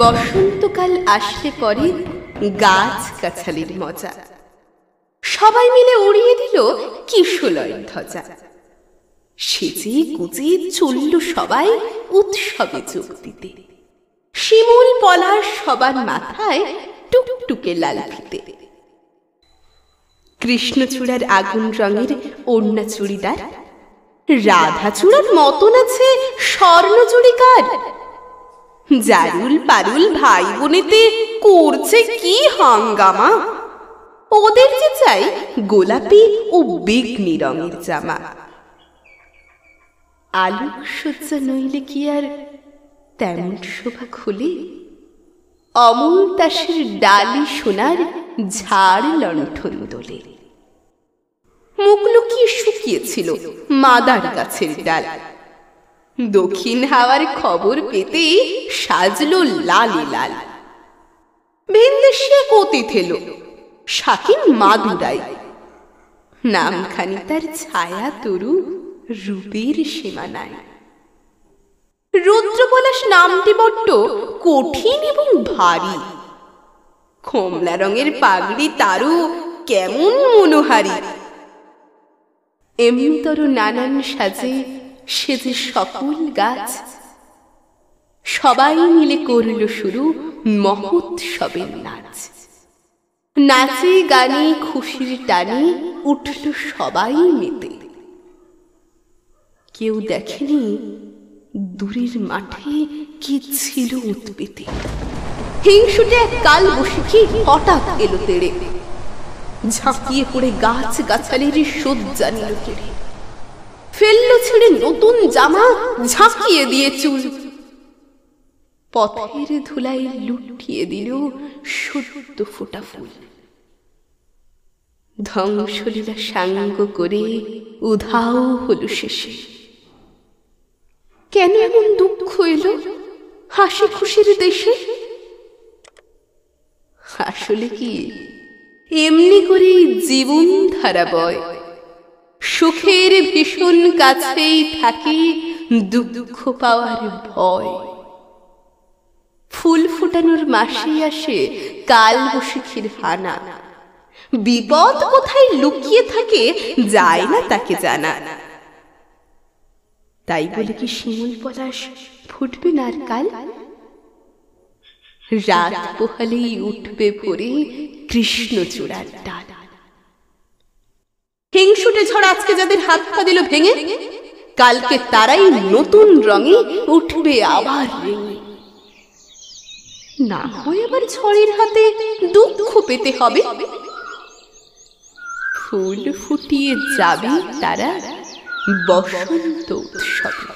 বসন্তকাল আসলে পরে গাছ গাছালির মজা, সবাই মিলে উড়িয়ে দিল কিশলয়ের ধ্বজা। সেজে গুজে চলল সবাই উৎসবে যোগ দিতে। শিমুল পলাশ সবার মাথায় টুকটুকে লাল ফিতে। কৃষ্ণচূড়ার আগুন রঙের ওড়না চুড়িদার, রাধাচূড়ার মতন আছে স্বর্ণচুড়িকার। জারুল পারুল ভাই বোনেতে করছে কি হাঙ্গামা, ওদের যে চাই গোলাপি ও বেগনি রঙের জামা। আলোক সজ্জা নইলে কি আর তেমন শোভা খুলে, অমল তাসের ডালি সোনার ঝাড় লণ্ঠন দোলে। মুখ লুকিয়ে শুকিয়েছিল মাদার গাছের ডাল, দক্ষিণ হাওয়ার খবর পেতে সাজলো লালে লাল। ভিনদেশে কতি থেল শাকিন মাদুরাই, নামখানি তার ছায়া তরু রূপের সীমানায়। রুদ্রপলাশ নামটি বড্ড কঠিন এবং ভারী, কমলা রঙের পাগড়ি তারও কেমন মনোহারী। এমনিতর নানান সাজে সেজে সকল গাছ, সবাই মিলে করল শুরু মহোৎসবের নাচ। নাচে গানে খুশির টানে উঠল সবাই মেতে। কেউ দেখেনি দূরের মাঠে কি ছিল উৎপেতে। হিংসুটে এক কাল বসিখী হঠাৎ এলো তেড়ে, ঝাঁপিয়ে পড়ে গাছ গাছালির সজ্জা নিল কেড়ে। ফেললো ছেড়ে নতুন জামা, ঝাঁকিয়ে দিয়ে চুল। পথের ধুলাই লুটিয়ে দিল সদ্য ফোটা ফুল। ধ্বংসলীলা সাঙ্গ করে উধাও হল শেষে। কেন এমন দুঃখ এলো হাসি খুশির দেশে? আসলে কি এমনি করে জীবন ধারা বয়, সুখের ভীষণ কাছেই থাকে দুঃখ পাওয়ার ভয়। ফুল ফোটানোর মাসে আসে কাল বৈশাখীর হানা, বিপদ কোথায় লুকিয়ে থাকে যায় না তাকে জানা। তাই বলে কি শিমুল পলাশ ফুটবে না আর কাল? রাত পোহালেই উঠবে ভোরে কৃষ্ণচূড়ার ডাল। হিংসুটে ঝড় আজকে যাদের হাত পা দিল ভেঙে, কালকে তারাই নতুন রঙে উঠবে আবার রেঙে। না হয় আবার ঝড়ের হাতে দুঃখ পেতে হবে। ফুল ফুটিয়ে যাবে তারা বসন্ত উৎসবে।